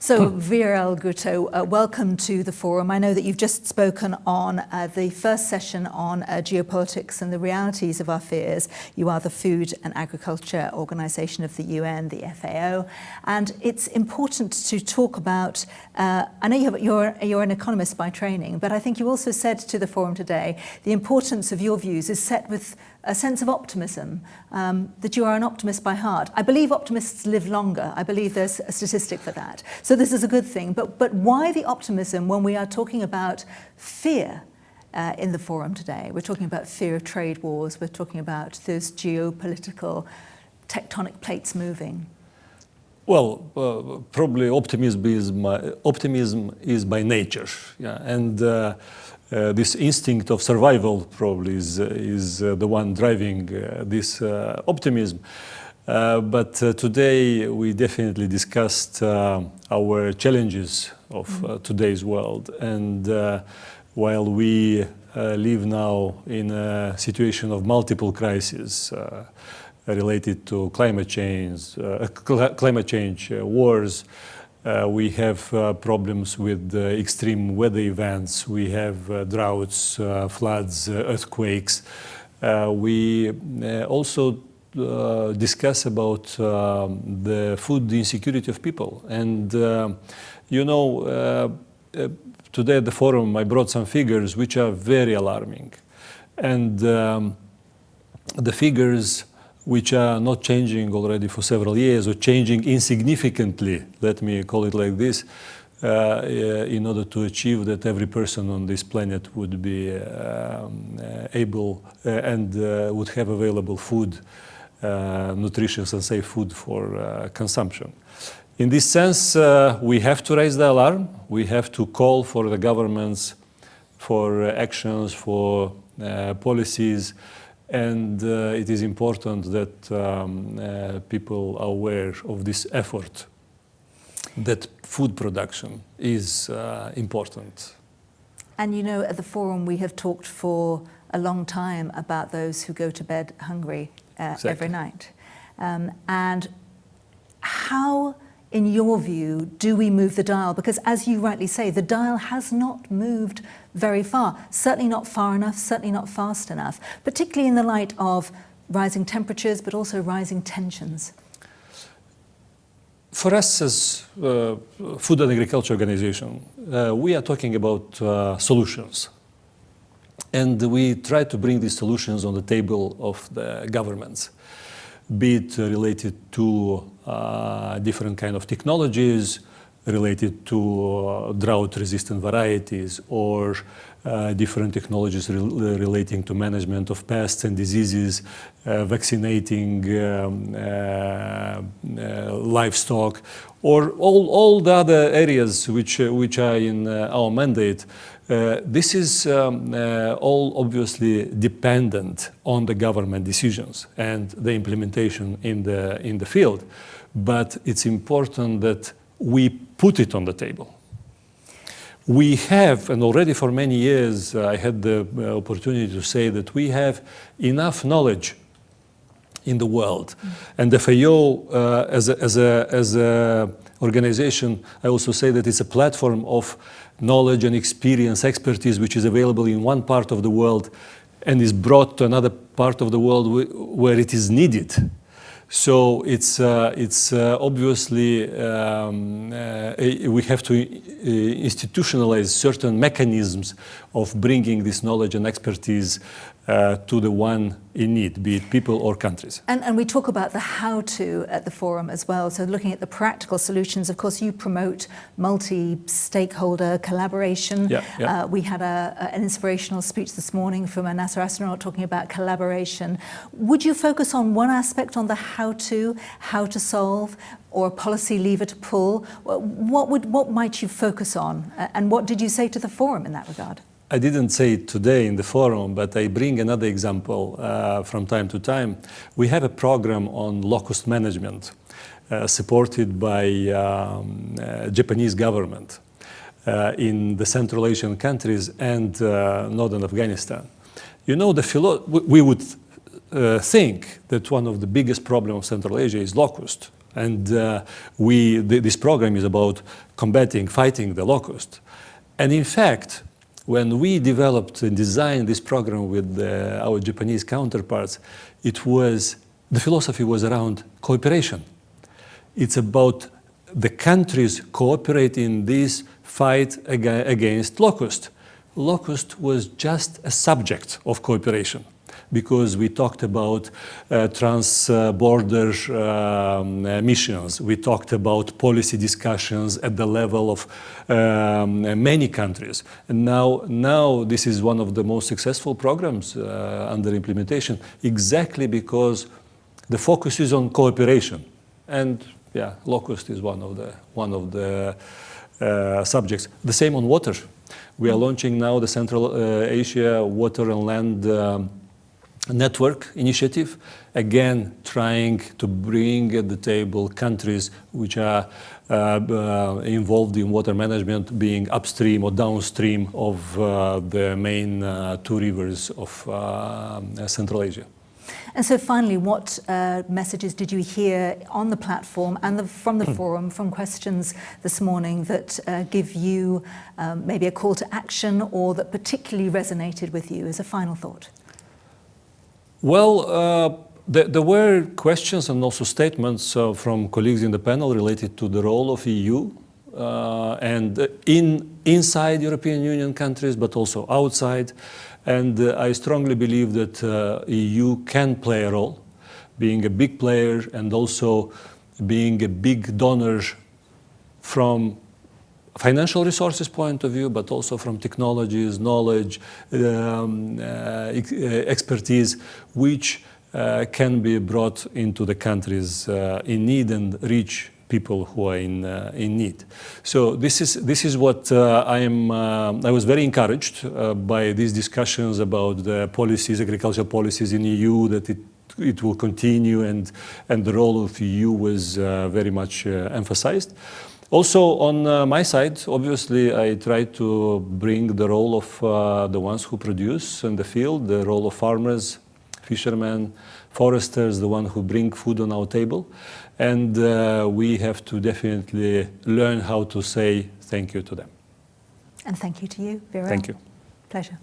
So, Viorel Gutu, welcome to the forum. I know that you've just spoken on the first session on geopolitics and the realities of our fears. You are the Food and Agriculture Organization of the UN, the FAO, and it's important to talk about, I know you're an economist by training, but I think you also said to the forum today, the importance of your views is set with a sense of optimism, that you are an optimist by heart. I believe optimists live longer. I believe there's a statistic for that. So this is a good thing. But why the optimism when we are talking about fear in the forum today? We're talking about fear of trade wars. We're talking about those geopolitical tectonic plates moving. Well, probably optimism is by nature, yeah, and this instinct of survival probably is the one driving this optimism. But today we definitely discussed our challenges of today's world, and while we live now in a situation of multiple crises related to climate change, wars. We have problems with extreme weather events. We have droughts, floods, earthquakes. We also discuss about the food insecurity of people. And today at the forum I brought some figures which are very alarming. And the figures which are not changing already for several years or changing insignificantly, let me call it like this, in order to achieve that every person on this planet would be able and would have available food, nutritious and safe food for consumption. In this sense, we have to raise the alarm. We have to call for the governments for actions, for policies. And it is important that people are aware of this effort, that food production is important. And at the forum we have talked for a long time about those who go to bed hungry Exactly. every night. And how, in your view, do we move the dial? Because as you rightly say, the dial has not moved very far, certainly not far enough, certainly not fast enough, particularly in the light of rising temperatures, but also rising tensions. For us as Food and Agriculture Organization, we are talking about solutions. And we try to bring these solutions on the table of the governments, be it related to different kind of technologies, related to drought-resistant varieties, or different technologies relating to management of pests and diseases, vaccinating livestock, or all the other areas which are in our mandate. This is all obviously dependent on the government decisions and the implementation in the field. But it's important that we put it on the table. We have, and already for many years, I had the opportunity to say that we have enough knowledge in the world. And the FAO, as a organization, I also say that it's a platform of knowledge and experience, expertise, which is available in one part of the world and is brought to another part of the world where it is needed. So it's obviously we have to institutionalize certain mechanisms of bringing this knowledge and expertise to the one in need, be it people or countries. And we talk about the how-to at the forum as well. So looking at the practical solutions, of course, you promote multi-stakeholder collaboration. Yeah. We had an inspirational speech this morning from a NASA astronaut talking about collaboration. Would you focus on one aspect, on the how-to, how to solve, or a policy lever to pull? What might you focus on? And what did you say to the forum in that regard? I didn't say it today in the forum, but I bring another example from time to time. We have a program on locust management supported by Japanese government in the Central Asian countries and northern Afghanistan. We would think that one of the biggest problems of Central Asia is locust. And this program is about fighting the locust. And in fact, when we developed and designed this program with our Japanese counterparts, the philosophy was around cooperation. It's about the countries cooperate in this fight against locust. Locust was just a subject of cooperation, because we talked about trans-border missions. We talked about policy discussions at the level of many countries. And now this is one of the most successful programs under implementation, exactly because the focus is on cooperation. And yeah, locust is one of the subjects. The same on water. We are launching now the Central Asia Water and Land Network initiative, again trying to bring at the table countries which are involved in water management, being upstream or downstream of the main two rivers of Central Asia. And so finally, what messages did you hear on the platform and from the forum, from questions this morning, that give you maybe a call to action or that particularly resonated with you as a final thought? Well, there were questions and also statements from colleagues in the panel related to the role of EU and inside European Union countries, but also outside. And I strongly believe that EU can play a role, being a big player and also being a big donor from financial resources point of view, but also from technologies, knowledge, expertise, which can be brought into the countries in need and reach people who are in need. So this is what I was very encouraged by these discussions about the policies, agricultural policies in EU, that it will continue, and the role of EU was very much emphasized. Also on my side, obviously, I try to bring the role of the ones who produce in the field, the role of farmers, fishermen, foresters, the one who bring food on our table. And we have to definitely learn how to say thank you to them. And thank you to you, Viorel. Thank you. Pleasure.